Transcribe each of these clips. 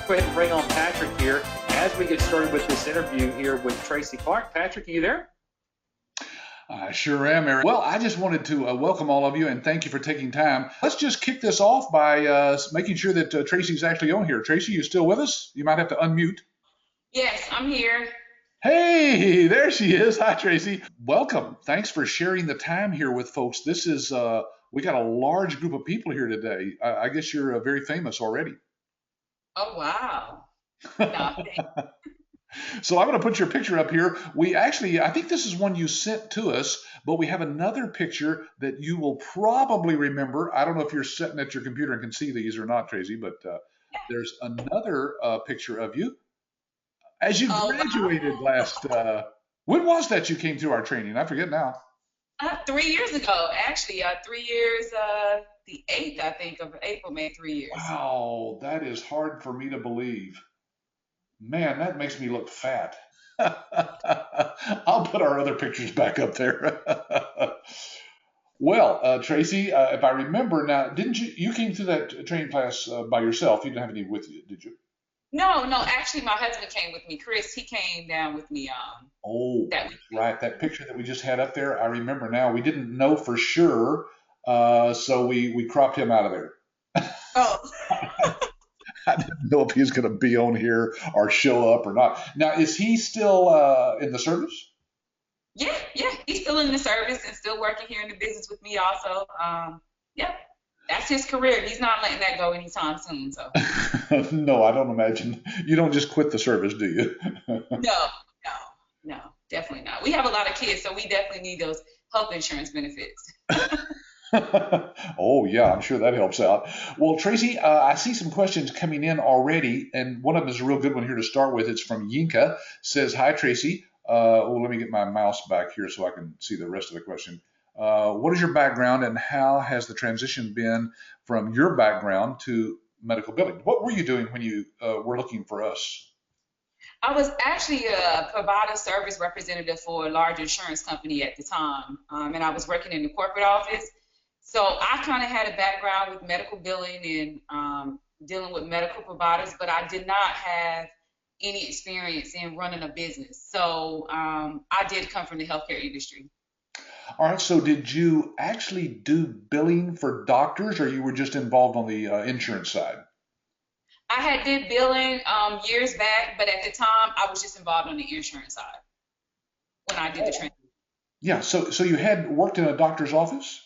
Go ahead and bring on Patrick here as we get started with this interview here with Tracie Clark. Patrick, are you there? I sure am, Eric. Well, I just wanted to welcome all of you and thank you for taking time. Let's just kick this off by making sure that Tracie's actually on here. Tracie, you still with us? You might have to unmute. Yes, I'm here. Hey, there she is. Hi, Tracie. Welcome. Thanks for sharing the time here with folks. This is, we got a large group of people here today. I guess you're very famous already. Oh, wow. No, So I'm going to put your picture up here. We actually, I think this is one you sent to us, but we have another picture that you will probably remember. I don't know if you're sitting at your computer and can see these or not, Tracie, but there's another picture of you as you graduated last, when was that you came through our training? I forget now. 3 years ago, actually. 3 years, the 8th, I think, of April made 3 years. Wow, that is hard for me to believe. Man, that makes me look fat. I'll put our other pictures back up there. Well, Tracie, if I remember now, didn't you came through that training class by yourself? You didn't have any with you, did you? No, actually, my husband came with me. Chris, he came down with me. Oh, that week. Right. That picture that we just had up there, I remember now. We didn't know for sure, so we cropped him out of there. Oh. I didn't know if he was going to be on here or show up or not. Now, is he still in the service? Yeah, he's still in the service and still working here in the business with me also. Yeah, that's his career. He's not letting that go anytime soon. So. No, I don't imagine. You don't just quit the service, do you? No, definitely not. We have a lot of kids, so we definitely need those health insurance benefits. Oh, yeah, I'm sure that helps out. Well, Tracie, I see some questions coming in already, and one of them is a real good one here to start with. It's from Yinka. Says, hi, Tracie. Let me get my mouse back here so I can see the rest of the question. What is your background, and how has the transition been from your background to medical billing? What were you doing when you were looking for us? I was actually a provider service representative for a large insurance company at the time, and I was working in the corporate office. So I kind of had a background with medical billing and dealing with medical providers, but I did not have any experience in running a business. So I did come from the healthcare industry. All right, so did you actually do billing for doctors, or you were just involved on the insurance side? I had did billing years back, but at the time I was just involved on the insurance side when I did the training. Yeah, so you had worked in a doctor's office?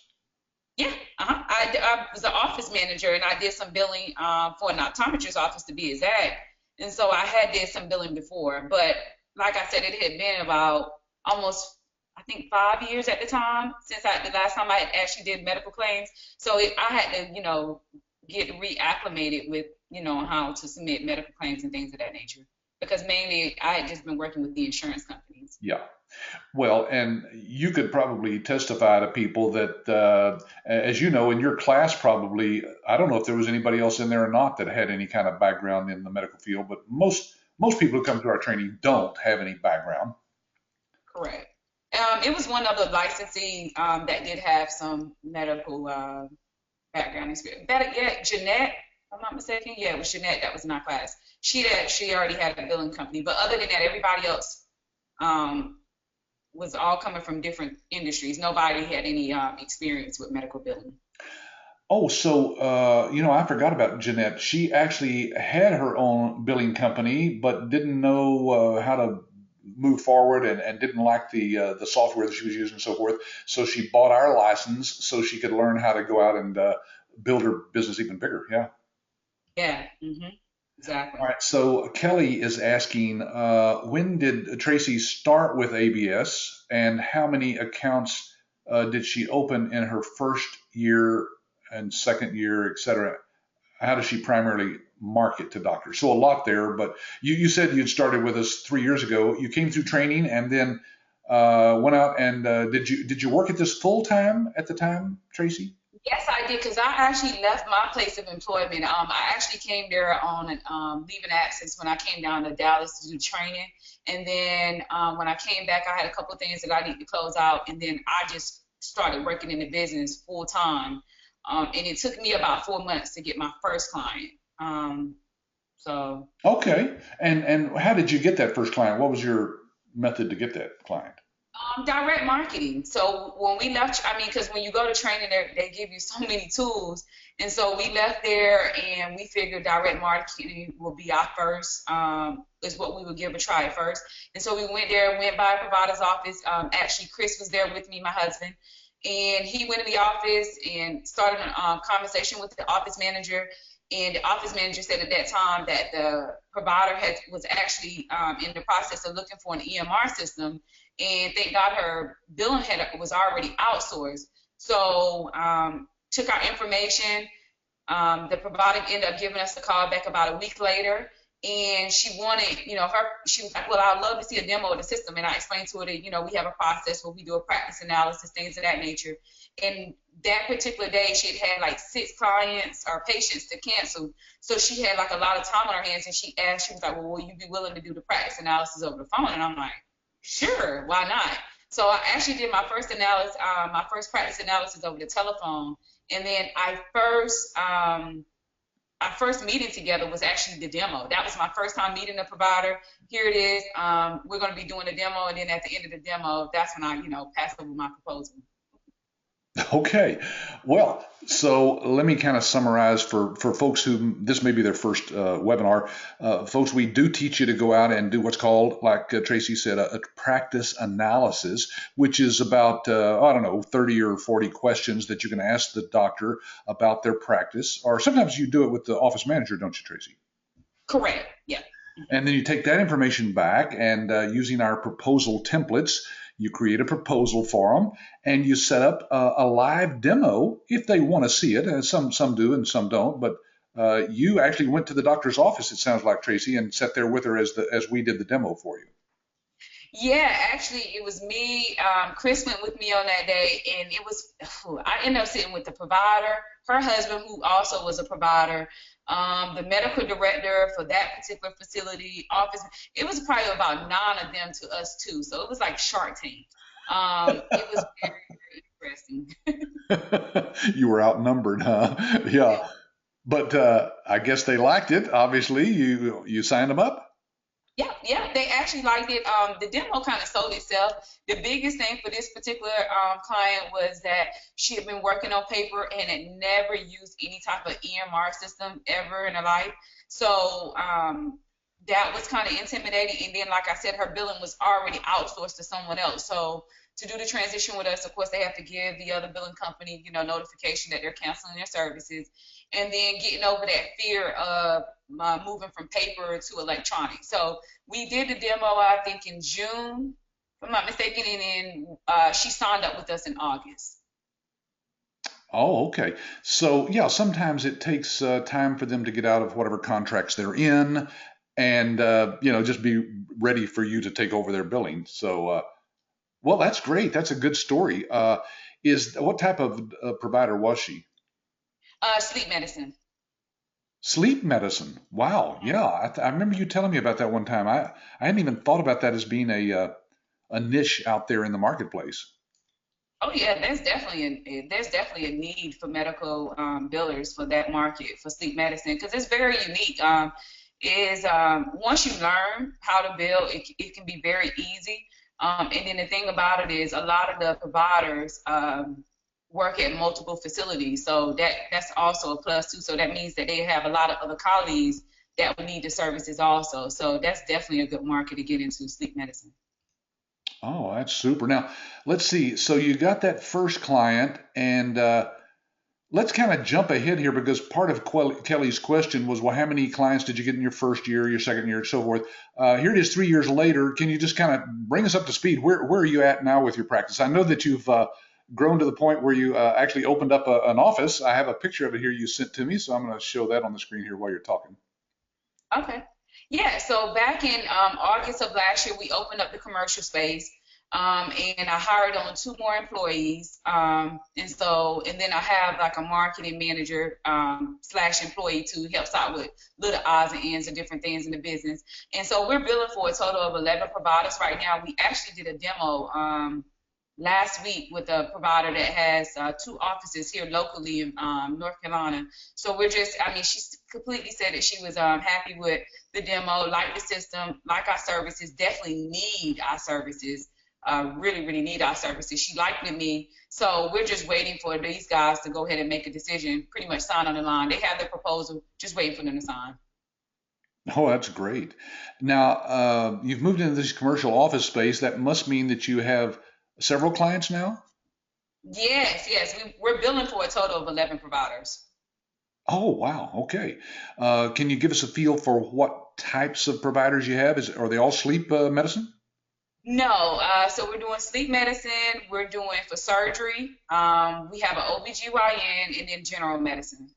Yeah, I was an office manager, and I did some billing for an optometrist's office to be exact. And so I had did some billing before, but like I said, it had been about almost, I think, 5 years at the time since the last time I actually did medical claims. So I had to, get reacclimated with, how to submit medical claims and things of that nature. Because mainly I had just been working with the insurance companies. Yeah. Well, and you could probably testify to people that, as you know, in your class probably, I don't know if there was anybody else in there or not that had any kind of background in the medical field, but most people who come to our training don't have any background. Correct. It was one of the licensee that did have some medical background experience. Jeanette, if I'm not mistaken, yeah, it was Jeanette that was in our class. She already had a billing company, but other than that, everybody else was all coming from different industries. Nobody had any experience with medical billing. Oh, so, I forgot about Jeanette. She actually had her own billing company, but didn't know how to move forward and didn't like the software that she was using and so forth. So she bought our license so she could learn how to go out and build her business even bigger. Yeah. Yeah. Exactly. All right. So Kelly is asking, when did Tracie start with ABS, and how many accounts did she open in her first year and second year, et cetera? How does she primarily market to doctors? So a lot there, but you said you'd started with us 3 years ago. You came through training and then went out and did you work at this full time at the time, Tracie? Yes, I did, because I actually left my place of employment. I actually came there on leave of absence when I came down to Dallas to do training. And then when I came back, I had a couple of things that I needed to close out. And then I just started working in the business full time. And it took me about 4 months to get my first client. So. Okay. And how did you get that first client? What was your method to get that client? Direct marketing. So when we left, I mean, because when you go to training, they give you so many tools. And so we left there and we figured direct marketing would be our first, is what we would give a try at first. And so we went there, went by a provider's office. Actually, Chris was there with me, my husband. And he went in the office and started a conversation with the office manager. And the office manager said at that time that the provider was actually in the process of looking for an EMR system, and thank God her billing was already outsourced. So took our information. The provider ended up giving us a call back about a week later, and she wanted, she was like, well, I'd love to see a demo of the system. And I explained to her that, we have a process where we do a practice analysis, things of that nature. And that particular day, she had like 6 clients or patients to cancel. So she had like a lot of time on her hands, and she was like, well, will you be willing to do the practice analysis over the phone? And I'm like, sure, why not? So I actually did my first practice analysis over the telephone. And then our first meeting together was actually the demo. That was my first time meeting the provider. Here it is. We're going to be doing a demo, and then at the end of the demo, that's when I, passed over my proposal. Okay. Well, so let me kind of summarize for folks who this may be their first webinar. Folks, we do teach you to go out and do what's called, like Tracie said, a practice analysis, which is about, 30 or 40 questions that you can ask the doctor about their practice. Or sometimes you do it with the office manager, don't you, Tracie? Correct. Yeah. And then you take that information back and using our proposal templates, you create a proposal for them, and you set up a live demo if they want to see it. And some do and some don't. But you actually went to the doctor's office, it sounds like, Tracie, and sat there with her as we did the demo for you. Yeah, actually, it was me. Chris went with me on that day, and I ended up sitting with the provider, her husband, who also was a provider, the medical director for that particular facility, office. It was probably about 9 of them to us too. So it was like Shark Tank. It was very, very interesting. You were outnumbered, huh? Yeah. But I guess they liked it. Obviously, you signed them up. Yeah, they actually liked it. The demo kind of sold itself. The biggest thing for this particular client was that she had been working on paper and had never used any type of EMR system ever in her life. So that was kind of intimidating. And then, like I said, her billing was already outsourced to someone else. So to do the transition with us, of course, they have to give the other billing company, notification that they're canceling their services, and then getting over that fear of moving from paper to electronic. So we did the demo, I think, in June, if I'm not mistaken, and then she signed up with us in August. Oh, okay. So, yeah, sometimes it takes time for them to get out of whatever contracts they're in and, just be ready for you to take over their billing. So, well, that's great. That's a good story. What type of provider was she? Sleep medicine. Sleep medicine. Wow. Yeah, I remember you telling me about that one time. I hadn't even thought about that as being a niche out there in the marketplace. Oh yeah, there's definitely a need for medical billers for that market for sleep medicine because it's very unique. Once you learn how to bill, it can be very easy. And then the thing about it is a lot of the providers work at multiple facilities, so that's also a plus too. So that means that they have a lot of other colleagues that would need the services also. So that's definitely a good market to get into, sleep medicine. Oh, that's super. Now, let's see. So you got that first client, and let's kind of jump ahead here because part of Kelly's question was, well, how many clients did you get in your first year, your second year, and so forth? Here it is 3 years later. Can you just kind of bring us up to speed? Where are you at now with your practice? I know that you've grown to the point where you actually opened up an office. I have a picture of it here you sent to me, so I'm going to show that on the screen here while you're talking. Okay. Yeah, so back in August of last year, we opened up the commercial space, and I hired on 2 more employees, and then I have like a marketing manager / employee to help out with little odds and ends of different things in the business. And so we're billing for a total of 11 providers right now. We actually did a demo last week with a provider that has 2 offices here locally in North Carolina. So we're just, I mean, she completely said that she was happy with the demo, like the system, like our services, definitely need our services, really, really need our services. She liked me. So we're just waiting for these guys to go ahead and make a decision, pretty much sign on the line. They have their proposal, just waiting for them to sign. Oh, that's great. Now, you've moved into this commercial office space. That must mean that you have several clients now? Yes. We're billing for a total of 11 providers. Oh, wow. Okay. Can you give us a feel for what types of providers you have? Are they all sleep medicine? No, so we're doing sleep medicine, we're doing for surgery, we have an OBGYN and then general medicine.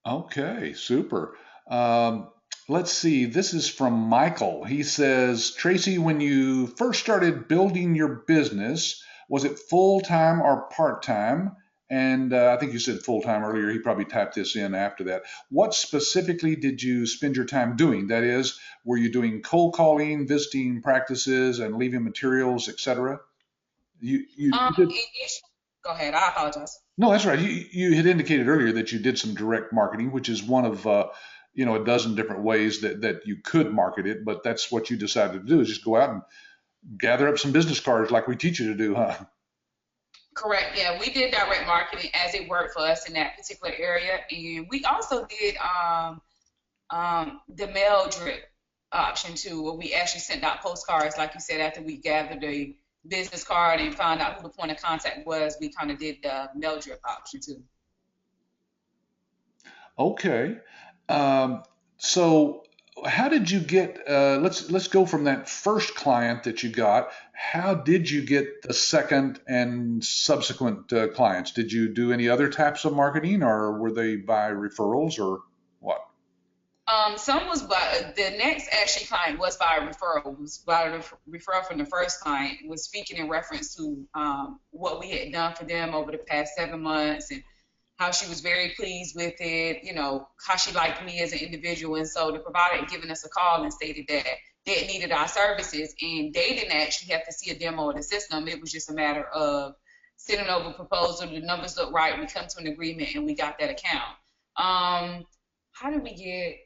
Okay, super. Um, let's see. This is from Michael. He says, Tracie, when you first started building your business, was it full-time or part-time? And I think you said full-time earlier. He probably typed this in after that. What specifically did you spend your time doing? That is, were you doing cold calling, visiting practices, and leaving materials, etc.? You did. Go ahead, I apologize. No, that's right. You had indicated earlier that you did some direct marketing, which is one of a dozen different ways that you could market it. But that's what you decided to do, is just go out and gather up some business cards like we teach you to do, huh? Correct, yeah, we did direct marketing as it worked for us in that particular area, and we also did the mail drip option too, where we actually sent out postcards, like you said, after we gathered the business card and found out who the point of contact was. We kind of did the mail drip option too. Okay. So how did you get? Let's go from that first client that you got. How did you get the second and subsequent clients? Did you do any other types of marketing, or were they by referrals, or what? Some was by the next actually client was by a referral. Was by a referral from the first client. Was speaking in reference to what we had done for them over the past 7 months and how she was very pleased with it. You know, how she liked me as an individual. And so the provider had given us a call and stated that they needed our services, and they didn't actually have to see a demo of the system. It was just a matter of sending over a proposal. The numbers looked right. We come to an agreement, and we got that account. How did we get?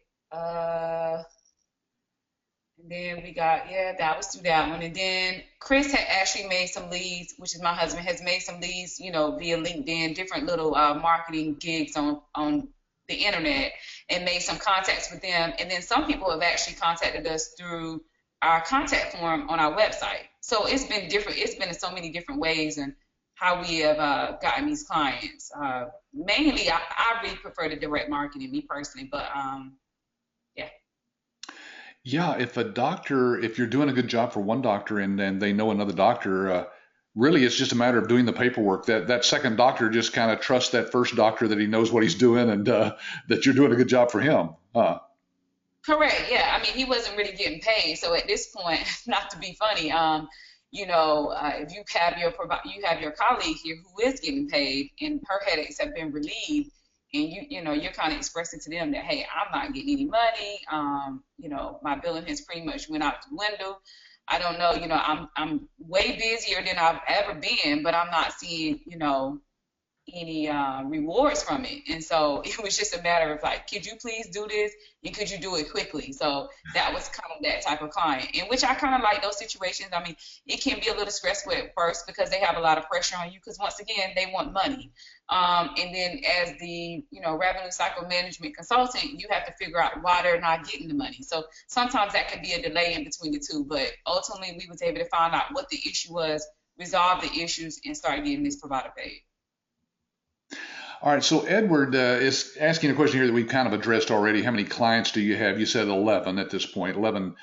And then we got, yeah, that was through that one. And then Chris had actually made some leads, which is my husband, has made some leads, you know, via LinkedIn, different little marketing gigs on the internet, and made some contacts with them. And then some people have actually contacted us through our contact form on our website. So it's been different. It's been in so many different ways and how we have gotten these clients. Mainly, I really prefer the direct marketing, me personally, but yeah. Yeah, if you're doing a good job for one doctor and then they know another doctor, really it's just a matter of doing the paperwork. That second doctor just kind of trusts that first doctor that he knows what he's doing and that you're doing a good job for him. Huh? Correct. Yeah. I mean, he wasn't really getting paid. So at this point, not to be funny, if you have your colleague here who is getting paid and her headaches have been relieved, and you're kind of expressing to them that, hey, I'm not getting any money. My billing has pretty much went out the window. I don't know. I'm way busier than I've ever been, but I'm not seeing any rewards from it. And so it was just a matter of like, could you please do this, and could you do it quickly? So that was kind of that type of client, in which I kind of like those situations. I mean, it can be a little stressful at first because they have a lot of pressure on you, because once again, they want money. And then as the revenue cycle management consultant, you have to figure out why they're not getting the money. So sometimes that could be a delay in between the two, but ultimately we was able to find out what the issue was, resolve the issues, and start getting this provider paid. All right, so Edward is asking a question here that we've kind of addressed already. How many clients do you have? You said 11 at this point. 11.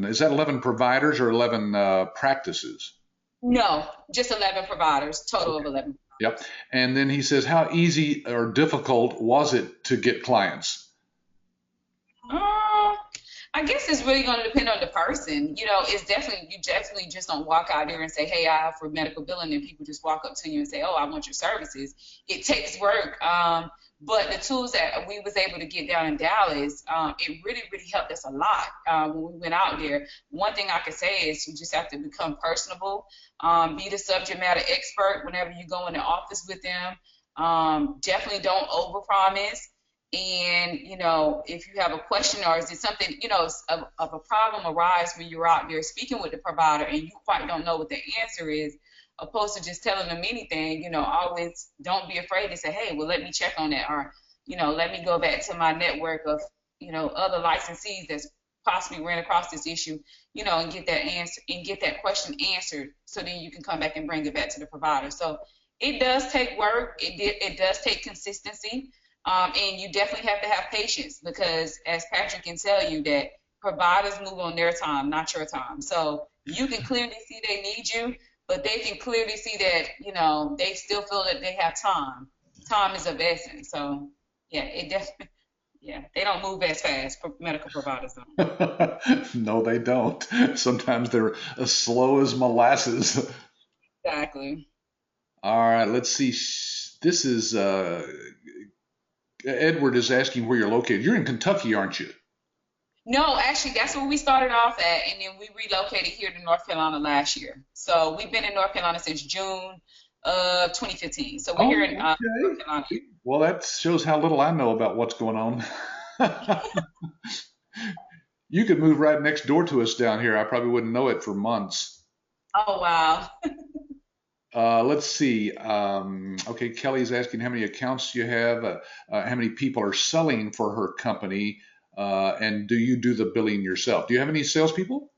Is that 11 providers or 11 practices? No, just 11 providers, total of 11. Yep. And then he says, how easy or difficult was it to get clients? I guess it's really going to depend on the person. You definitely just don't walk out there and say, hey, I offer medical billing, and people just walk up to you and say, oh, I want your services. It takes work. But the tools that we was able to get down in Dallas, it really, really helped us a lot when we went out there. One thing I could say is you just have to become personable, be the subject matter expert whenever you go in the office with them. Definitely don't overpromise. And, if you have a question or is it something, of a problem arise when you're out there speaking with the provider and you quite don't know what the answer is, opposed to just telling them anything, always don't be afraid to say, hey, well, let me check on that. Or, let me go back to my network of, other licensees that's possibly ran across this issue, and get that answer and get that question answered. So then you can come back and bring it back to the provider. So it does take work. It does take consistency. And you definitely have to have patience because, as Patrick can tell you, that providers move on their time, not your time. So you can clearly see they need you, but they can clearly see that, they still feel that they have time. Time is of essence. So, yeah, it definitely, they don't move as fast. Medical providers don't. No, they don't. Sometimes they're as slow as molasses. Exactly. All right, let's see. This is Edward is asking where you're located. You're in Kentucky, aren't you? No, actually, that's where we started off at, and then we relocated here to North Carolina last year. So we've been in North Carolina since June of 2015. So we're here in North Carolina. Well, that shows how little I know about what's going on. You could move right next door to us down here. I probably wouldn't know it for months. Oh, wow. Let's see. Okay, Kelly's asking how many accounts you have, how many people are selling for her company, and do you do the billing yourself? Do you have any salespeople?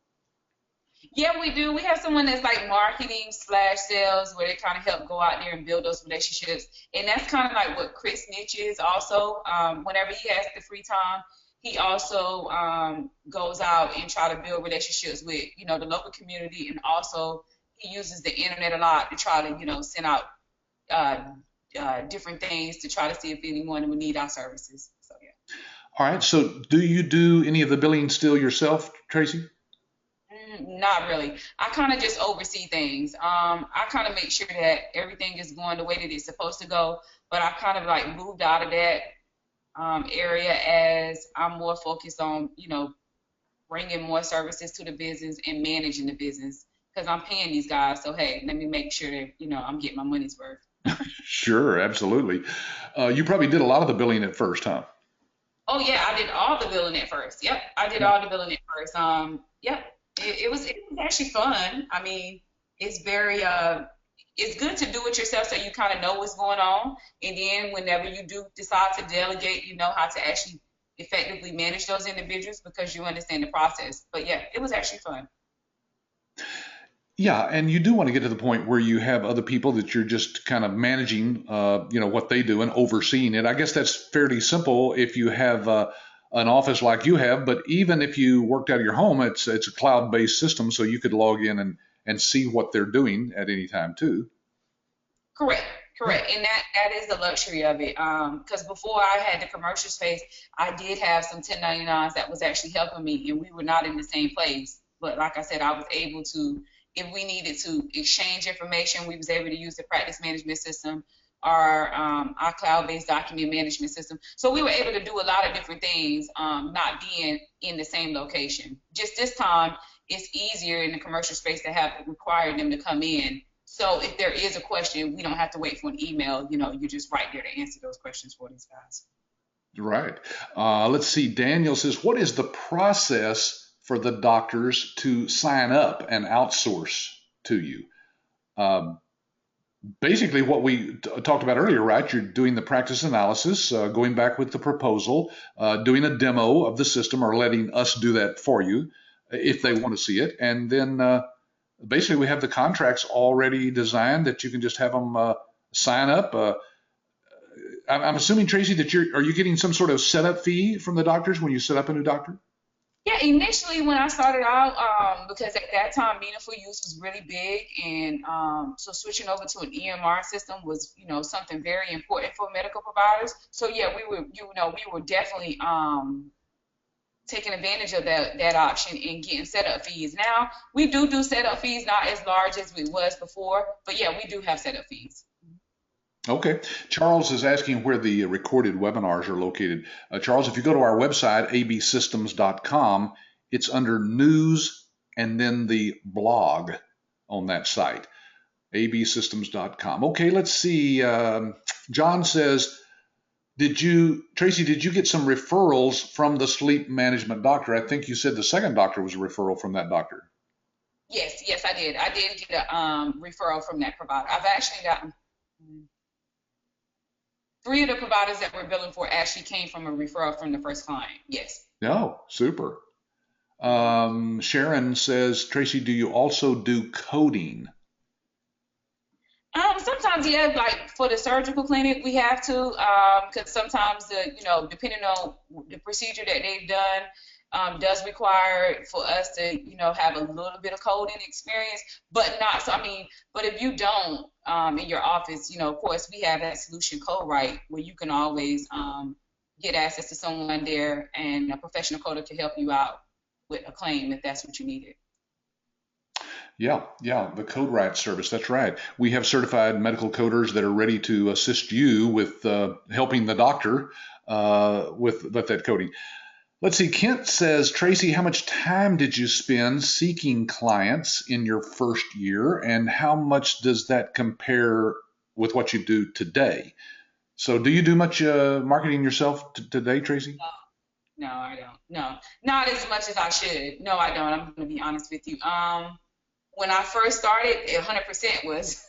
Yeah, we do. We have someone that's like marketing / sales, where they kind of help go out there and build those relationships. And that's kind of like what Chris Niche is also. Whenever he has the free time, he also goes out and try to build relationships with, the local community, and also he uses the internet a lot to try to, send out different things to try to see if anyone would need our services. So, yeah. All right. So do you do any of the billing still yourself, Tracie? Not really. I kind of just oversee things. I kind of make sure that everything is going the way that it's supposed to go, but I kind of like moved out of that area as I'm more focused on, bringing more services to the business and managing the business. Because I'm paying these guys, so hey, let me make sure that I'm getting my money's worth. Sure, absolutely. You probably did a lot of the billing at first, huh? Oh yeah, I did all the billing at first. Yep, I did all the billing at first. Yep, it was actually fun. I mean, it's very it's good to do it yourself so you kind of know what's going on, and then whenever you do decide to delegate, you know how to actually effectively manage those individuals because you understand the process. But yeah, it was actually fun. Yeah, and you do want to get to the point where you have other people that you're just kind of managing, what they do and overseeing it. I guess that's fairly simple if you have an office like you have, but even if you worked out of your home, it's a cloud-based system, so you could log in and see what they're doing at any time too. Correct. And that is the luxury of it. Because before I had the commercial space, I did have some 1099s that was actually helping me, and we were not in the same place. But like I said, I was able to, if we needed to exchange information, we was able to use the practice management system or our cloud-based document management system. So we were able to do a lot of different things, not being in the same location. Just this time, it's easier in the commercial space to have required them to come in. So if there is a question, we don't have to wait for an email. You're just right there to answer those questions for these guys. Right. Let's see. Daniel says, what is the process for the doctors to sign up and outsource to you? Basically what we talked about earlier, right? You're doing the practice analysis, going back with the proposal, doing a demo of the system or letting us do that for you if they want to see it. And then basically we have the contracts already designed that you can just have them sign up. I'm assuming, Tracie, that are you getting some sort of setup fee from the doctors when you set up a new doctor? Yeah, initially when I started out, because at that time meaningful use was really big, and so switching over to an EMR system was, something very important for medical providers. So yeah, we were definitely taking advantage of that option and getting setup fees. Now we do setup fees, not as large as it was before, but yeah, we do have setup fees. Okay. Charles is asking where the recorded webinars are located. Charles, if you go to our website, absystems.com, it's under news and then the blog on that site, absystems.com. Okay, let's see. John says, Tracie, did you get some referrals from the sleep management doctor? I think you said the second doctor was a referral from that doctor. Yes, I did. I did get a referral from that provider. I've actually gotten three of the providers that we're billing for actually came from a referral from the first client. Yes. Oh, super. Sharon says, Tracie, do you also do coding? Sometimes, yeah, like for the surgical clinic, we have to, because sometimes depending on the procedure that they've done, does require for us to, have a little bit of coding experience, but not so. I mean, but if you don't, in your office, of course, we have that solution code right where you can always get access to someone there and a professional coder to help you out with a claim if that's what you needed. Yeah, the CodeWrite service. That's right. We have certified medical coders that are ready to assist you with helping the doctor with that coding. Let's see. Kent says, Tracie, how much time did you spend seeking clients in your first year, and how much does that compare with what you do today? So, do you do much marketing yourself today, Tracie? No, I don't. No, not as much as I should. No, I don't. I'm going to be honest with you. When I first started, 100% was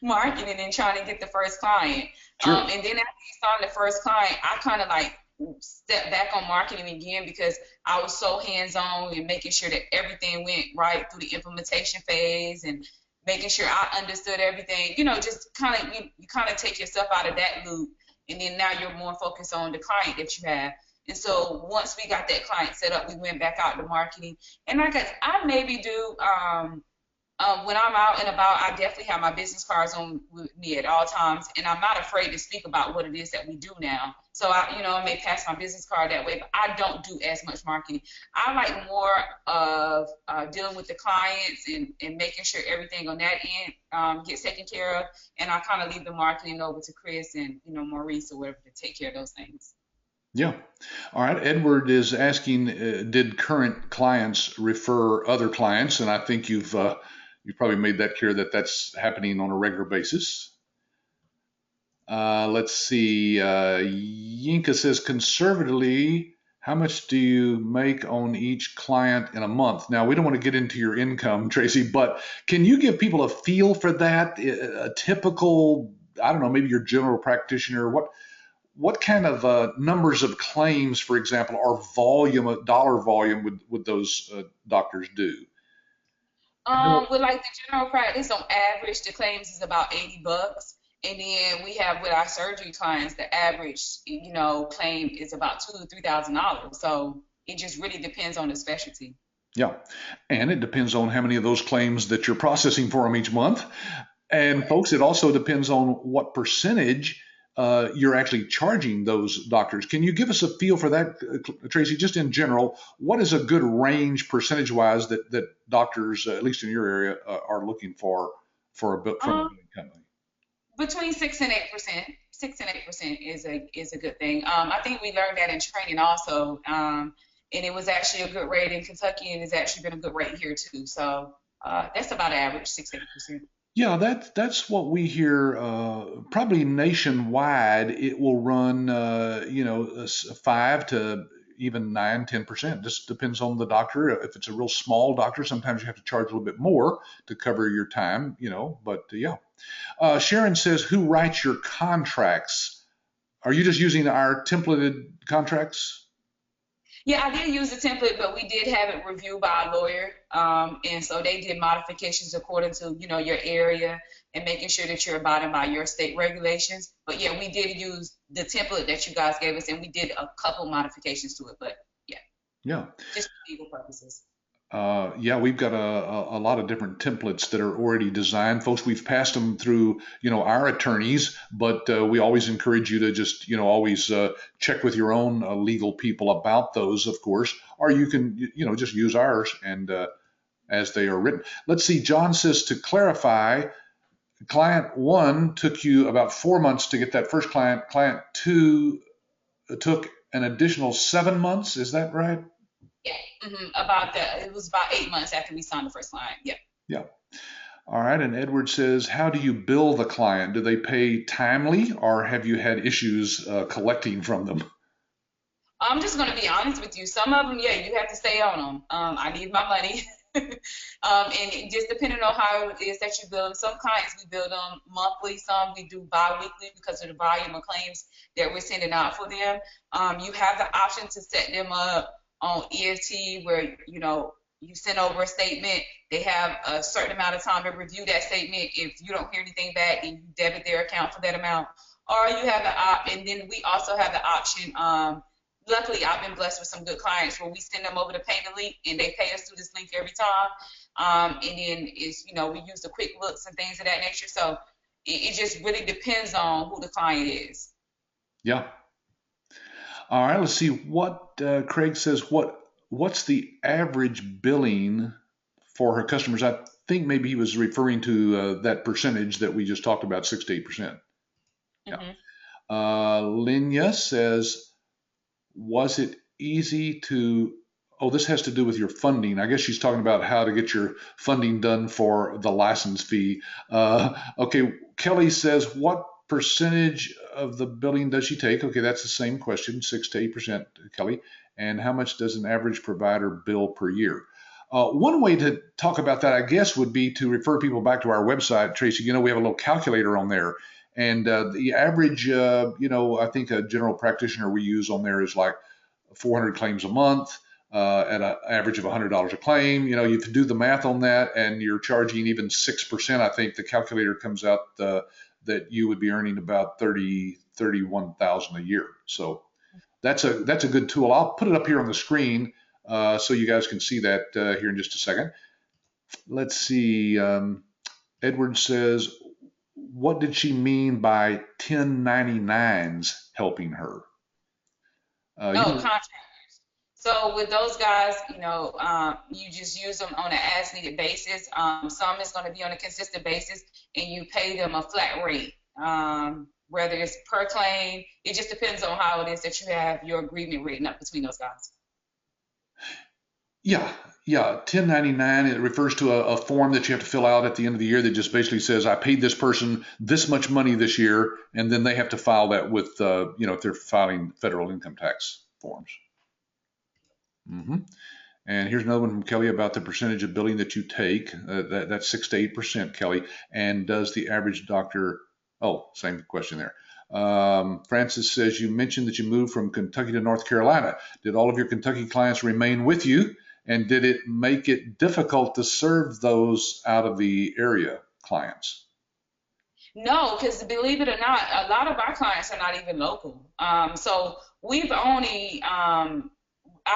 marketing and trying to get the first client. Sure. And then after you started the first client, I kind of like stepped back on marketing again because I was so hands-on and making sure that everything went right through the implementation phase and making sure I understood everything. Just kind of you kind of take yourself out of that loop, and then now you're more focused on the client that you have. And so once we got that client set up, we went back out to marketing. And like I maybe do, when I'm out and about, I definitely have my business cards on with me at all times. And I'm not afraid to speak about what it is that we do now. So I may pass my business card that way, but I don't do as much marketing. I like more of dealing with the clients and making sure everything on that end gets taken care of. And I kind of leave the marketing over to Chris and, Maurice or whatever to take care of those things. Yeah. All right. Edward is asking, did current clients refer other clients? And I think you've probably made that clear that that's happening on a regular basis. Let's see. Yinka says, conservatively, how much do you make on each client in a month? Now, we don't want to get into your income, Tracie, but can you give people a feel for that? A typical, I don't know, maybe your general practitioner, what kind of numbers of claims, for example, or volume, dollar volume would those doctors do? With like the general practice, on average, the claims is about $80. And then we have with our surgery clients, the average, claim is about $2,000 to $3,000. So it just really depends on the specialty. Yeah. And it depends on how many of those claims that you're processing for them each month. And folks, it also depends on what percentage you're actually charging those doctors. Can you give us a feel for that, Tracie, just in general? What is a good range percentage-wise that doctors, at least in your area, are looking for from a billing company? Between 6 and 8%. 6 and 8% is a good thing. I think we learned that in training also, and it was actually a good rate in Kentucky, and it's actually been a good rate here too. So that's about average, 6 to 8%. Yeah, that's what we hear. Probably nationwide, it will run, 5 to even 9, 10%. Just depends on the doctor. If it's a real small doctor, sometimes you have to charge a little bit more to cover your time, But yeah. Sharon says, who writes your contracts? Are you just using our templated contracts? Yeah, I did use the template, but we did have it reviewed by a lawyer. And so they did modifications according to, your area and making sure that you're abiding by your state regulations. But yeah, we did use the template that you guys gave us, and we did a couple modifications to it. But yeah, just for legal purposes. We've got a lot of different templates that are already designed. Folks, we've passed them through, our attorneys, but we always encourage you to just, always check with your own legal people about those, of course, or you can, just use ours and as they are written. Let's see, John says, to clarify, client 1 took you about 4 months to get that first client. Client 2 took an additional 7 months. Is that right? Yeah, about that. It was about 8 months after we signed the first client. Yeah. Yeah. All right. And Edward says, how do you bill the client? Do they pay timely, or have you had issues collecting from them? I'm just going to be honest with you. Some of them, yeah, you have to stay on them. I need my money. And it just depending on how it is that you bill them. Some clients, we bill them monthly. Some we do bi-weekly because of the volume of claims that we're sending out for them. You have the option to set them up on EFT where, you send over a statement. They have a certain amount of time to review that statement. If you don't hear anything back, then you debit their account for that amount. Or you have and then we also have the option, luckily, I've been blessed with some good clients where we send them over the payment link and they pay us through this link every time. And then we use the QuickBooks and things of that nature. So it just really depends on who the client is. Yeah. All right. Let's see what Craig says. What's the average billing for her customers? I think maybe he was referring to that percentage that we just talked about, 6 to 8%. Yeah. Linya says, was it easy to, this has to do with your funding. I guess she's talking about how to get your funding done for the license fee. Okay, Kelly says, what percentage of the billing does she take? Okay, that's the same question, 6 to 8%, Kelly. And how much does an average provider bill per year? One way to talk about that, I guess, would be to refer people back to our website, Tracie. We have a little calculator on there. And the average, I think a general practitioner we use on there is like 400 claims a month at an average of $100 a claim. You can do the math on that, and you're charging even 6%. I think the calculator comes out that you would be earning about $31,000 a year. So that's a good tool. I'll put it up here on the screen so you guys can see that here in just a second. Let's see. Edward says, what did she mean by 1099s helping her? Contractors. So with those guys, you just use them on an as-needed basis. Some is going to be on a consistent basis, and you pay them a flat rate, whether it's per claim. It just depends on how it is that you have your agreement written up between those guys. Yeah. 1099, it refers to a form that you have to fill out at the end of the year that just basically says, I paid this person this much money this year, and then they have to file that with, if they're filing federal income tax forms. And here's another one from Kelly about the percentage of billing that you take. That's 6 to 8%, Kelly. And does the average doctor, same question there. Francis says, you mentioned that you moved from Kentucky to North Carolina. Did all of your Kentucky clients remain with you? And did it make it difficult to serve those out of the area clients? No, because believe it or not, a lot of our clients are not even local. So we've only, our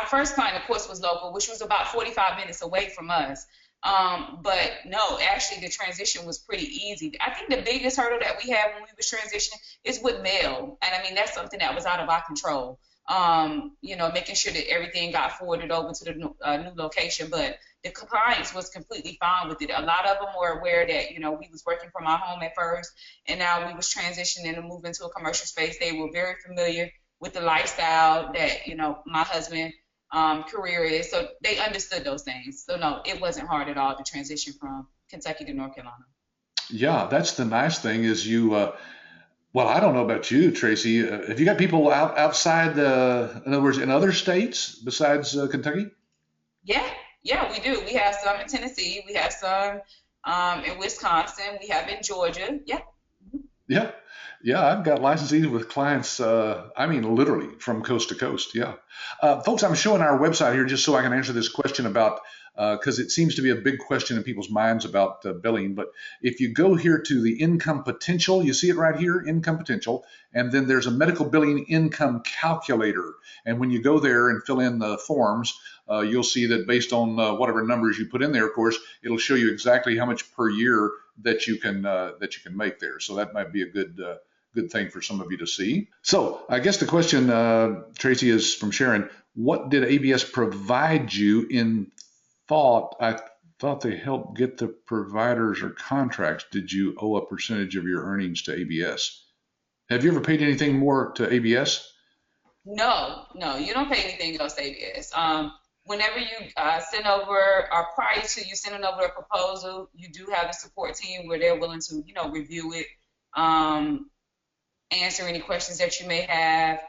first client, of course, was local, which was about 45 minutes away from us. But no, actually the transition was pretty easy. I think the biggest hurdle that we had when we was transitioning is with mail. And I mean, that's something that was out of our control. Making sure that everything got forwarded over to the new location, but the compliance was completely fine with it. A lot of them were aware that, we was working from our home at first, and now we was transitioning and moving to a commercial space. They were very familiar with the lifestyle that, my husband career is, so they understood those things. So no, it wasn't hard at all to transition from Kentucky to North Carolina. Yeah, that's the nice thing is you, well, I don't know about you, Tracie. Have you got people outside, in other words, in other states besides Kentucky? Yeah, we do. We have some in Tennessee. We have some in Wisconsin. We have in Georgia. Yeah. Yeah, I've got licensees with clients, literally from coast to coast. Yeah. Folks, I'm showing our website here just so I can answer this question about, because it seems to be a big question in people's minds about billing. But if you go here to the income potential, you see it right here, income potential, and then there's a medical billing income calculator. And when you go there and fill in the forms, you'll see that based on whatever numbers you put in there, of course, it'll show you exactly how much per year that you can make there. So that might be a good thing for some of you to see. So I guess the question, Tracie, is from Sharon. What did ABS provide you in thought? I thought they helped get the providers or contracts. Did you owe a percentage of your earnings to ABS? Have you ever paid anything more to ABS? No, no, you don't pay anything else to ABS. Whenever you send over, or prior to you sending over a proposal, you do have a support team where they're willing to, review it, answer any questions that you may have,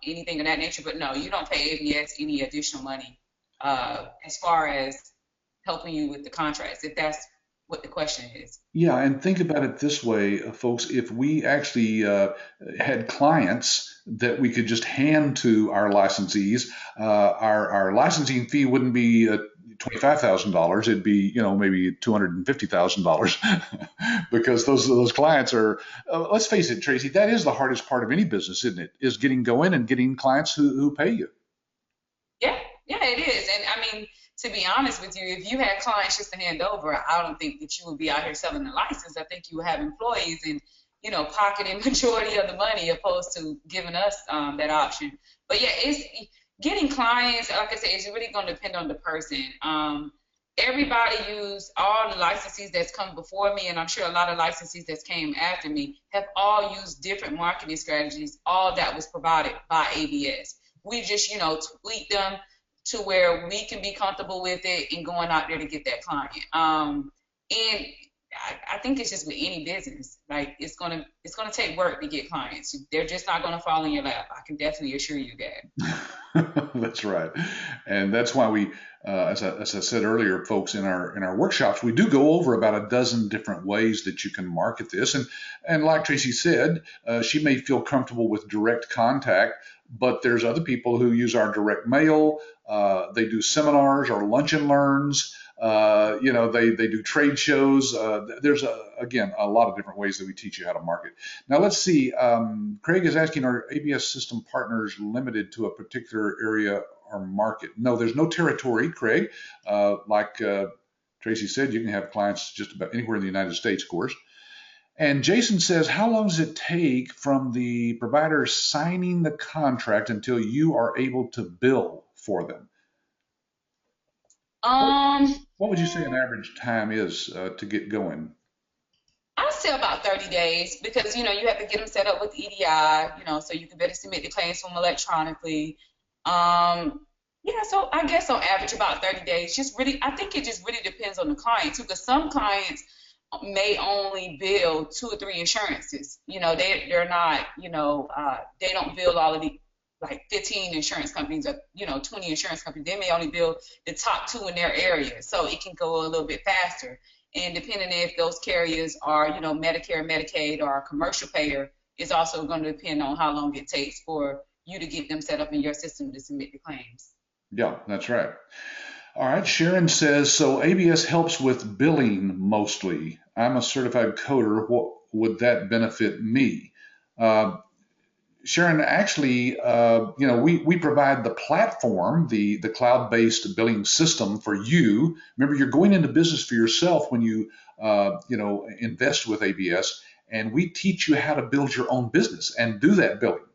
anything of that nature. But no, you don't pay ABS any additional money as far as helping you with the contracts, if that's what the question is. Yeah, and think about it this way, folks. If we actually had clients that we could just hand to our licensees, our licensing fee wouldn't be $25,000. It'd be, maybe $250,000 because those clients are. Let's face it, Tracie. That is the hardest part of any business, isn't it? Is getting going and getting clients who pay you. Yeah, it is, and I mean, to be honest with you, if you had clients just to hand over, I don't think that you would be out here selling the license. I think you would have employees and, pocketing majority of the money opposed to giving us that option. But yeah, it's getting clients, like I said, it's really going to depend on the person. Everybody used, all the licensees that's come before me, and I'm sure a lot of licensees that came after me, have all used different marketing strategies, all that was provided by ABS. We just, tweaked them to where we can be comfortable with it and going out there to get that client. And I think it's just with any business, like it's gonna take work to get clients. They're just not gonna fall in your lap. I can definitely assure you that. That's right, and that's why we, as I said earlier, folks, in our workshops, we do go over about a dozen different ways that you can market this, and like Tracie said, she may feel comfortable with direct contact, but there's other people who use our direct mail. They do seminars or lunch and learns. They do trade shows. There's again a lot of different ways that we teach you how to market. Now let's see. Craig is asking, are ABS system partners limited to a particular area or market? No, there's no territory, Craig. Like Tracie said, you can have clients just about anywhere in the United States, of course. And Jason says, how long does it take from the provider signing the contract until you are able to bill for them? What would you say an average time is to get going? I'd say about 30 days because, you have to get them set up with EDI, so you can better submit the claims from electronically. So I guess on average about 30 days. I think it just really depends on the client too, because some clients may only bill 2 or 3 insurances. They're not, they don't bill all of the, like 15 insurance companies or 20 insurance companies. They may only bill the top 2 in their area, so it can go a little bit faster. And depending if those carriers are Medicare, Medicaid, or a commercial payer, is also going to depend on how long it takes for you to get them set up in your system to submit the claims. Yeah, that's right. All right, Sharon says, so ABS helps with billing mostly. I'm a certified coder. What would that benefit me? Sharon, actually, we provide the platform, the cloud-based billing system for you. Remember, you're going into business for yourself when you, invest with ABS, and we teach you how to build your own business and do that billing.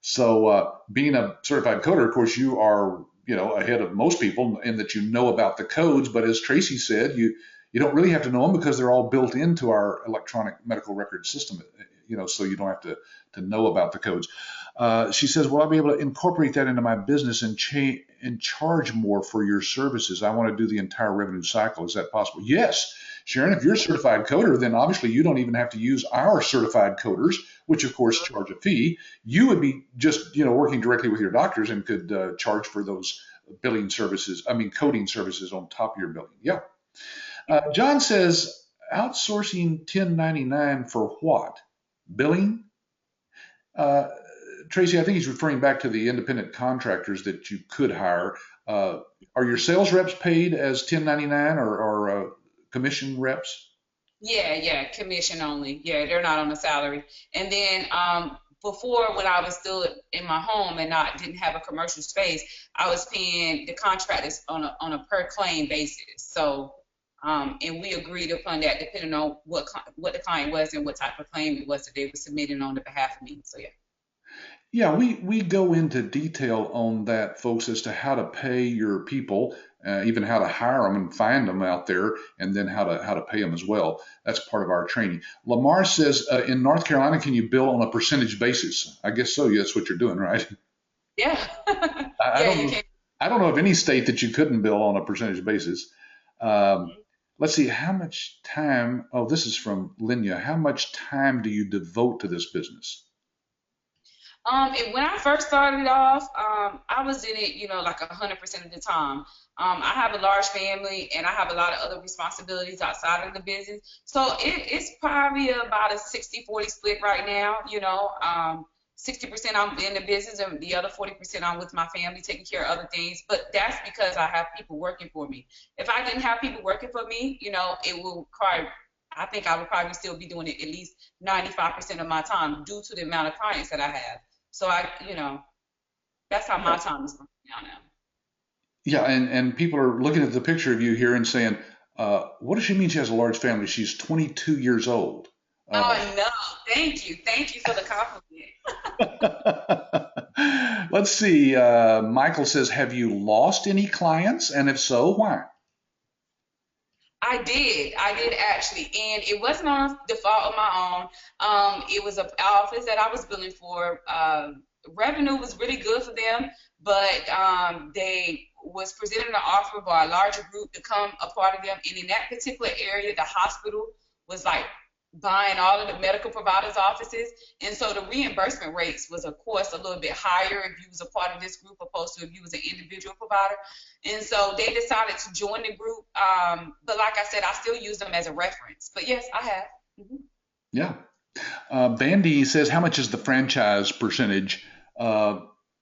So being a certified coder, of course, you are, ahead of most people in that you know about the codes. But as Tracie said, you don't really have to know them because they're all built into our electronic medical record system, so you don't have to know about the codes. She says, will I be able to incorporate that into my business and charge more for your services? I want to do the entire revenue cycle. Is that possible? Yes. Sharon, if you're a certified coder, then obviously you don't even have to use our certified coders, which of course charge a fee. You would be just, working directly with your doctors and could charge for those coding services on top of your billing. Yeah. John says, outsourcing 1099 for what? Billing? Tracie, I think he's referring back to the independent contractors that you could hire. Are your sales reps paid as 1099 or commission reps? Yeah, commission only. Yeah, they're not on a salary. And then before, when I was still in my home and didn't have a commercial space, I was paying the contractors on a per claim basis. So, and we agreed upon that depending on what the client was and what type of claim it was that they were submitting on the behalf of me. So yeah. Yeah, we go into detail on that, folks, as to how to pay your people, even how to hire them and find them out there, and then how to pay them as well. That's part of our training. Lamar says, in North Carolina, can you bill on a percentage basis? I guess so. Yeah, that's what you're doing, right? Yeah. I Yeah, don't you know. can. I don't know of any state that you couldn't bill on a percentage basis. Um, let's see, how much time? Oh, this is from Linya. How much time do you devote to this business? And when I first started off, I was in it, like 100% of the time. I have a large family and I have a lot of other responsibilities outside of the business. So it's probably about a 60-40 split right now, 60% I'm in the business and the other 40% I'm with my family taking care of other things. But that's because I have people working for me. If I didn't have people working for me, it will require, I think I would probably still be doing it at least 95% of my time due to the amount of clients that I have. So that's how my time is going now. Yeah, and people are looking at the picture of you here and saying, what does she mean she has a large family? She's 22 years old. Uh, Oh no, thank you. Thank you for the compliment. let's see. Michael says, have you lost any clients? And if so, why? I did actually, and it wasn't on the fault of my own. It was an office that I was billing for. Revenue was really good for them, but they was presenting an offer for a larger group to come a part of them. And in that particular area, the hospital was like buying all of the medical providers' offices, and so the reimbursement rates was, of course, a little bit higher if you was a part of this group opposed to if you was an individual provider. And so they decided to join the group. But like I said, I still use them as a reference. But yes, I have. Mhm. Yeah. Bandy says, how much is the franchise percentage? Uh,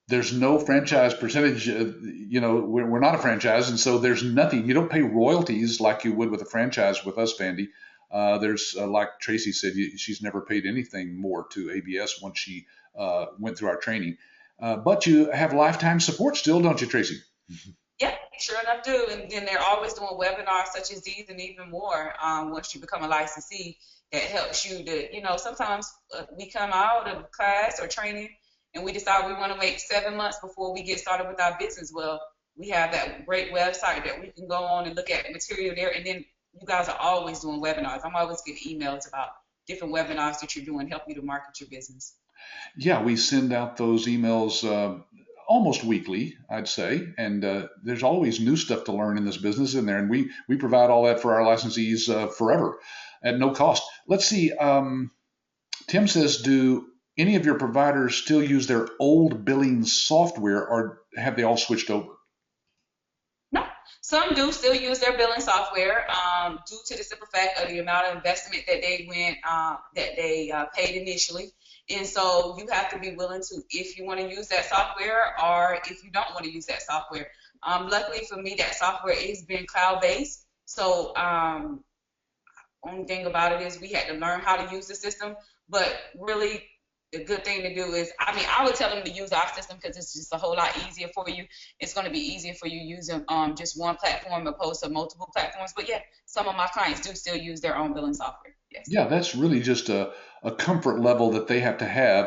there's no franchise percentage. We're not a franchise, and so there's nothing. You don't pay royalties like you would with a franchise with us, Bandy. There's like Tracie said, she's never paid anything more to ABS once she went through our training. But you have lifetime support still, don't you, Tracie? Yeah, sure enough, do. And then they're always doing webinars such as these and even more once you become a licensee that helps you to, sometimes we come out of class or training and we decide we want to wait 7 months before we get started with our business. Well, we have that great website that we can go on and look at material there. And then you guys are always doing webinars. I'm always getting emails about different webinars that you're doing, help you to market your business. Yeah, we send out those emails almost weekly, I'd say, and there's always new stuff to learn in this business in there, and we provide all that for our licensees forever at no cost. Let's see. Tim says, do any of your providers still use their old billing software, or have they all switched over? No, some do still use their billing software due to the simple fact of the amount of investment that they paid initially. And so you have to be willing to, if you want to use that software or if you don't want to use that software. Luckily for me, that software is being cloud-based. So only thing about it is we had to learn how to use the system, but really the good thing to do is, I would tell them to use our system because it's just a whole lot easier for you. It's going to be easier for you using just one platform opposed to multiple platforms. But yeah, some of my clients do still use their own billing software. Yes. Yeah, that's really just a comfort level that they have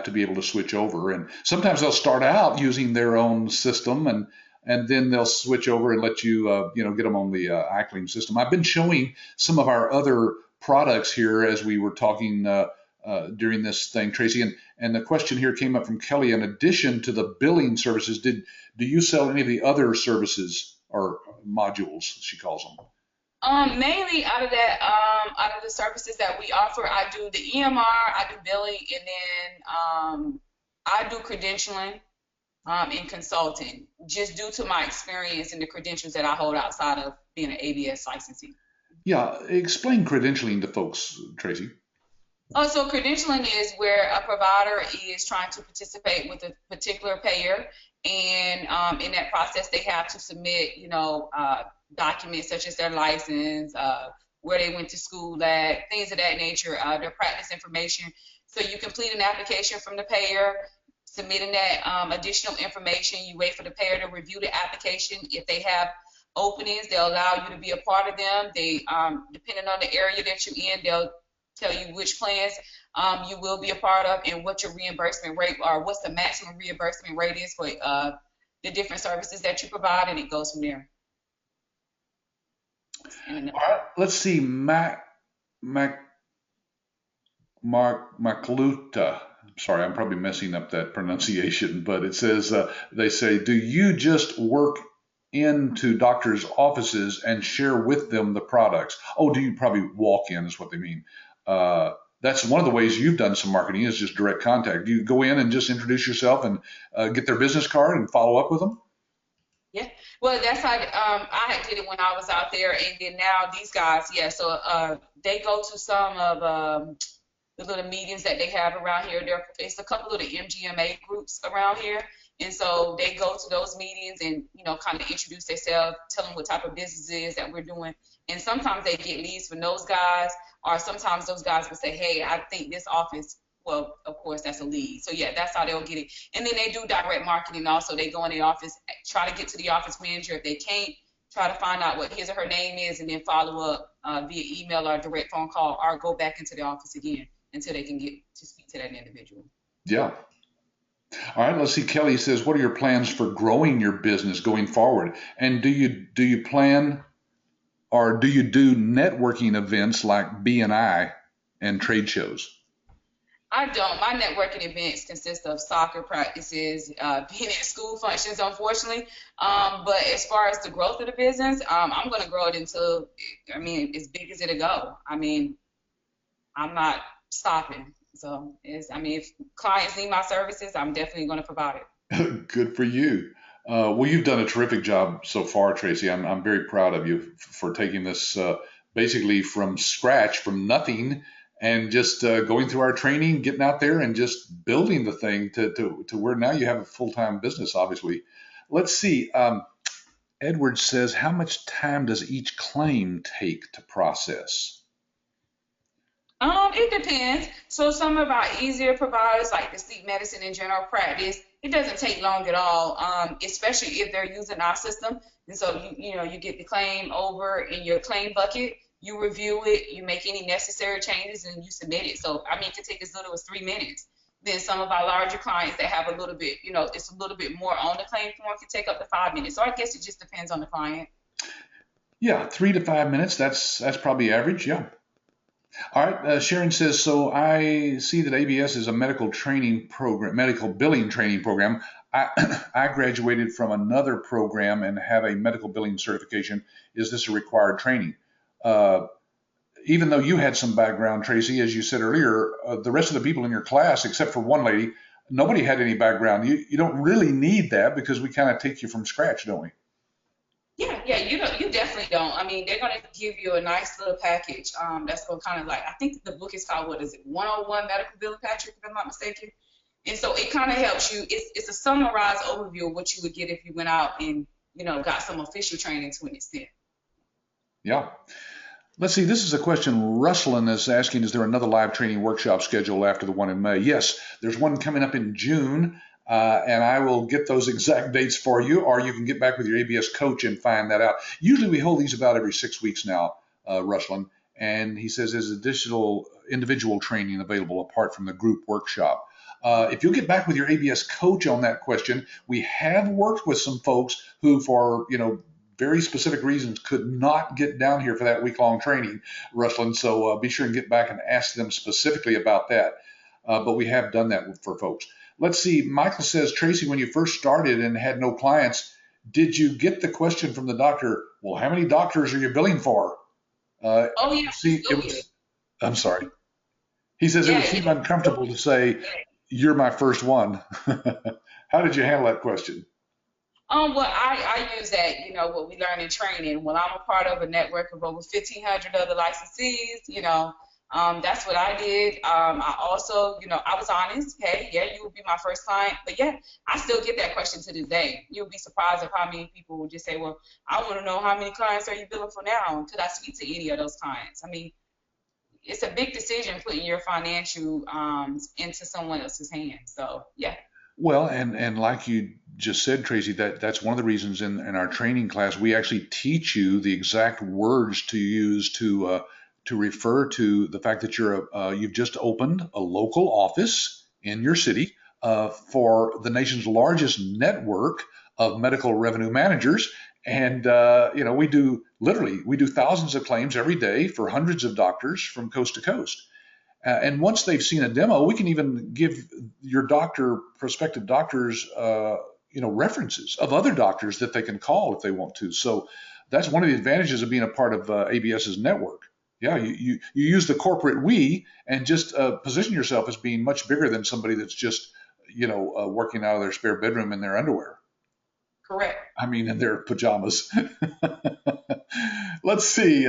to be able to switch over. And sometimes they'll start out using their own system, and then they'll switch over and let you get them on the iClaim system. I've been showing some of our other products here as we were talking during this thing, Tracie. And the question here came up from Kelly. In addition to the billing services, do you sell any of the other services or modules, she calls them? Mainly out of the services that we offer, I do the EMR, I do billing, and then I do credentialing and consulting, just due to my experience and the credentials that I hold outside of being an ABS licensee. Yeah, explain credentialing to folks, Tracie. Oh, so credentialing is where a provider is trying to participate with a particular payer, and in that process, they have to submit, documents such as their license, where they went to school at, things of that nature, their practice information. So you complete an application from the payer, submitting that additional information. You wait for the payer to review the application. If they have openings, they'll allow you to be a part of them. They, depending on the area that you're in, they'll tell you which plans you will be a part of and what your reimbursement rate or what's the maximum reimbursement rate is for the different services that you provide, and it goes from there. All right, let's see, Makluta. Sorry, I'm probably messing up that pronunciation, but it says, they say, do you just work into doctors' offices and share with them the products? Oh, do you probably walk in is what they mean. That's one of the ways you've done some marketing is just direct contact. Do you go in and just introduce yourself and get their business card and follow up with them? Yeah, well, that's how I did it when I was out there, and then now these guys, yeah, so they go to some of the little meetings that they have around here. It's a couple of the MGMA groups around here, and so they go to those meetings and, you know, kind of introduce themselves, tell them what type of business it is that we're doing, and sometimes they get leads from those guys, or sometimes those guys will say, hey, I think this office. Well, of course, that's a lead. So, yeah, that's how they'll get it. And then they do direct marketing also. They go in the office, try to get to the office manager. If they can't, try to find out what his or her name is, and then follow up via email or direct phone call, or go back into the office again until they can get to speak to that individual. Yeah. All right, let's see. Kelly says, what are your plans for growing your business going forward? And do you plan or do you do networking events like BNI and trade shows? I don't. My networking events consist of soccer practices, being at school functions, unfortunately. But as far as the growth of the business, I'm going to grow it until, I mean, as big as it'll go. I mean, I'm not stopping. So, if clients need my services, I'm definitely going to provide it. Good for you. Well, you've done a terrific job so far, Tracie. I'm very proud of you for taking this basically from scratch, from nothing, and just going through our training, getting out there and just building the thing to where now you have a full-time business, obviously. Let's see. Edward says, how much time does each claim take to process? It depends. So some of our easier providers, like the sleep medicine and general practice, it doesn't take long at all, especially if they're using our system. And so, you get the claim over in your claim bucket, you review it, you make any necessary changes, and you submit it. So, it can take as little as 3 minutes. Then some of our larger clients that have a little bit, it's a little bit more on the claim form can take up to 5 minutes. So I guess it just depends on the client. Yeah, 3 to 5 minutes. That's probably average. Yeah. All right. Sharon says, so I see that ABS is a medical billing training program. I graduated from another program and have a medical billing certification. Is this a required training? Even though you had some background, Tracie, as you said earlier, the rest of the people in your class, except for one lady, nobody had any background. You don't really need that because we kind of take you from scratch, don't we? Yeah, you definitely don't. They're going to give you a nice little package that's going to kind of like, I think the book is called, 101 Medical Billing, Patrick, if I'm not mistaken. And so it kind of helps you. It's a summarized overview of what you would get if you went out and, got some official training to an extent. Yeah. Let's see, this is a question Ruslan is asking, is there another live training workshop scheduled after the one in May? Yes, there's one coming up in June. And I will get those exact dates for you, or you can get back with your ABS coach and find that out. Usually we hold these about every 6 weeks now, Ruslan, and he says there's additional individual training available apart from the group workshop. If you'll get back with your ABS coach on that question, we have worked with some folks who, for very specific reasons, could not get down here for that week-long training, Ruslan. So be sure and get back and ask them specifically about that. But we have done that for folks. Let's see. Michael says, Tracie, when you first started and had no clients, did you get the question from the doctor, well, how many doctors are you billing for? Oh, yeah. I'm sorry. He says it would seem uncomfortable to say, you're my first one. How did you handle that question? Well, I use that, what we learn in training. Well, I'm a part of a network of over 1,500 other licensees, that's what I did. I also, I was honest. Hey, yeah, you would be my first client. But yeah, I still get that question to this day. You'll be surprised at how many people will just say, well, I want to know how many clients are you billing for now? Could I speak to any of those clients? It's a big decision putting your financial into someone else's hands. So, yeah. Well, and like you just said, Tracie, that's one of the reasons in our training class, we actually teach you the exact words to use to to refer to the fact that you've just opened a local office in your city for the nation's largest network of medical revenue managers. And, we do thousands of claims every day for hundreds of doctors from coast to coast. And once they've seen a demo, we can even give your prospective doctors, references of other doctors that they can call if they want to. So that's one of the advantages of being a part of ABS's network. Yeah, you use the corporate we and just position yourself as being much bigger than somebody that's just, working out of their spare bedroom in their underwear. Correct. I mean, in their pajamas. Let's see.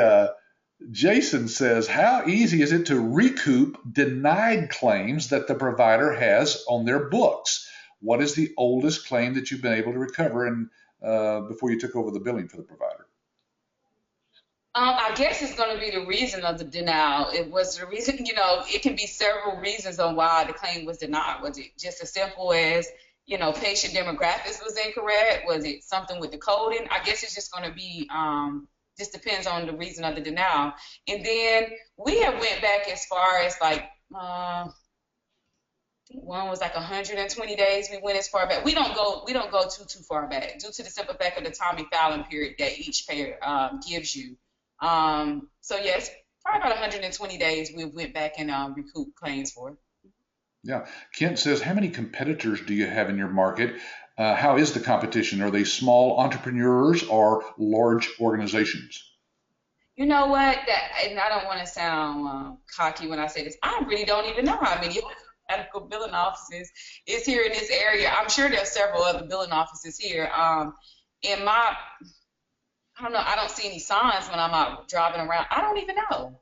Jason says, how easy is it to recoup denied claims that the provider has on their books? What is the oldest claim that you've been able to recover and before you took over the billing for the provider? I guess it's going to be the reason of the denial. It was the reason, it can be several reasons on why the claim was denied. Was it just as simple as, patient demographics was incorrect? Was it something with the coding? I guess it's just going to be, just depends on the reason of the denial. And then we have went back as far as like, I think one was like 120 days. We went as far back. We don't go too far back due to the simple fact of the Tommy Fallon period that each payer gives you. So yes, probably about 120 days we went back and recouped claims for. Yeah. Kent says, how many competitors do you have in your market? How is the competition? Are they small entrepreneurs or large organizations? You know what? And I don't want to sound cocky when I say this. I really don't even know how many medical billing offices is here in this area. I'm sure there's several other billing offices here. I don't know. I don't see any signs when I'm out driving around. I don't even know.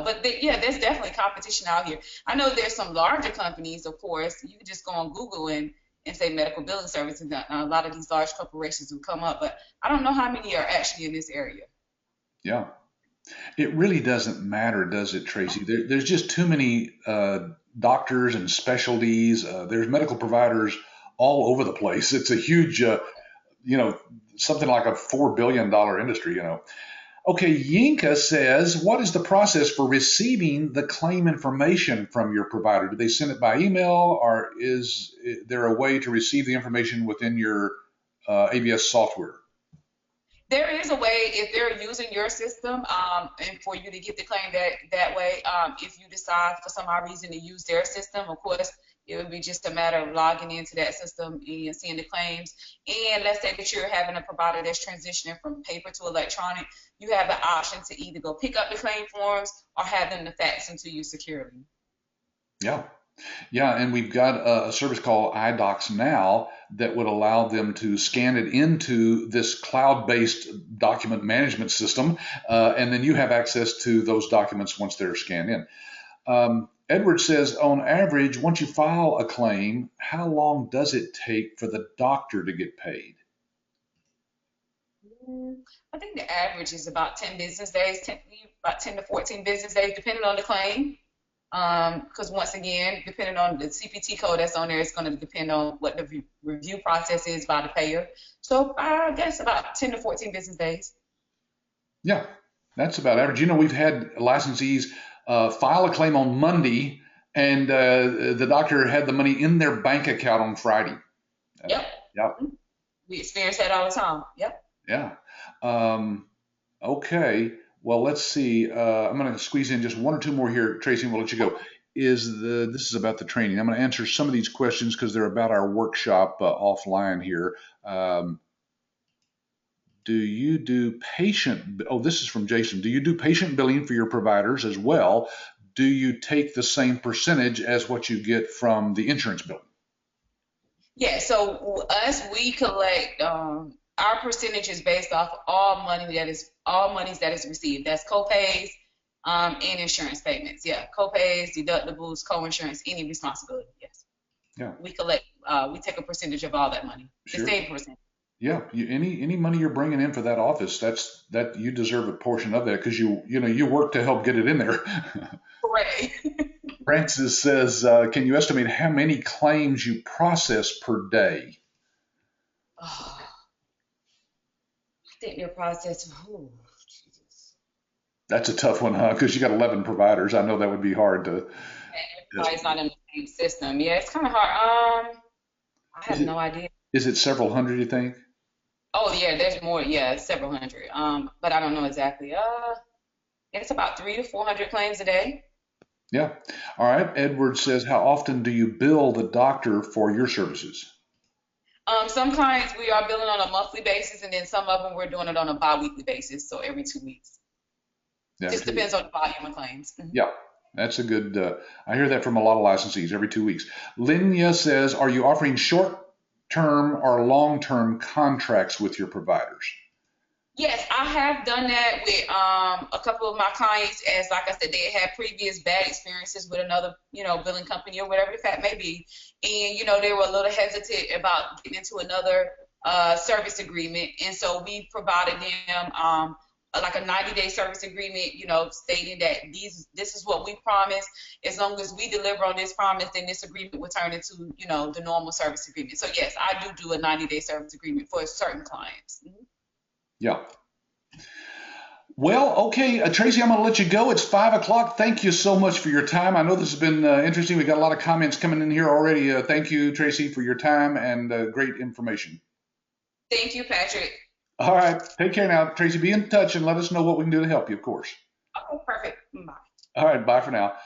But there's definitely competition out here. I know there's some larger companies, of course. You can just go on Google and say medical billing services, and a lot of these large corporations will come up. But I don't know how many are actually in this area. Yeah. It really doesn't matter, does it, Tracie? There's just too many doctors and specialties. There's medical providers all over the place. It's a huge, something like a $4 billion industry, Okay, Yinka says, what is the process for receiving the claim information from your provider? Do they send it by email, or is there a way to receive the information within your ABS software? There is a way if they're using your system, and for you to get the claim that way. If you decide for some odd reason to use their system, of course, it would be just a matter of logging into that system and seeing the claims. And let's say that you're having a provider that's transitioning from paper to electronic, you have the option to either go pick up the claim forms or have them to fax them to you securely. Yeah. Yeah, and we've got a service called iDocs now that would allow them to scan it into this cloud-based document management system, and then you have access to those documents once they're scanned in. Edward says, on average, once you file a claim, how long does it take for the doctor to get paid? I think the average is about 10 business days, about 10 to 14 business days, depending on the claim. Because once again, depending on the CPT code that's on there, it's going to depend on what the review process is by the payer. So I guess about 10 to 14 business days. Yeah, that's about average. We've had licensees file a claim on Monday, and the doctor had the money in their bank account on Friday. Yep. Yep. We experience that all the time. Yep. Yeah. Okay. Well, let's see. I'm going to squeeze in just one or two more here, Tracie, and we'll let you go. This is about the training. I'm going to answer some of these questions because they're about our workshop offline here. Do you do patient? Oh, this is from Jason. Do you do patient billing for your providers as well? Do you take the same percentage as what you get from the insurance bill? Yeah. So we collect. Our percentage is based off all monies that is received. That's copays and insurance payments. Yeah, copays, deductibles, co-insurance, any responsibility. Yes. Yeah. We collect. We take a percentage of all that money. Sure. The same percent. Yeah. Any money you're bringing in for that office, that you deserve a portion of that because you work to help get it in there. Right. Francis says, can you estimate how many claims you process per day? Oh. I think their process, Jesus. That's a tough one, huh? Because you got 11 providers. I know that would be hard to. And everybody's not in the same system. Yeah, it's kind of hard. I Is have it no idea. is it several hundred? You think? Oh yeah, there's more. Yeah, several hundred. But I don't know exactly. It's about 300 to 400 claims a day. Yeah. All right. Edward says, how often do you bill the doctor for your services? Some clients we are billing on a monthly basis, and then some of them we're doing it on a bi-weekly basis, so every 2 weeks. Yeah. Just depends on the volume of claims. Mhm. Yeah. That's a good. I hear that from a lot of licensees every 2 weeks. Linya says, are you offering short-term or long-term contracts with your providers? Yes, I have done that with a couple of my clients, as like I said, they had previous bad experiences with another, billing company or whatever the fact may be, and they were a little hesitant about getting into another service agreement, and so we provided them like a 90-day service agreement, stating that this is what we promise. As long as we deliver on this promise, then this agreement will turn into, the normal service agreement. So yes, I do a 90-day service agreement for certain clients. Mhm. Yeah. Well, okay, Tracie, I'm going to let you go. It's 5 o'clock. Thank you so much for your time. I know this has been interesting. We got a lot of comments coming in here already. Thank you, Tracie, for your time and great information. Thank you, Patrick. All right, take care now, Tracie. Be in touch and let us know what we can do to help you, of course. Okay, perfect. Bye. All right, bye for now.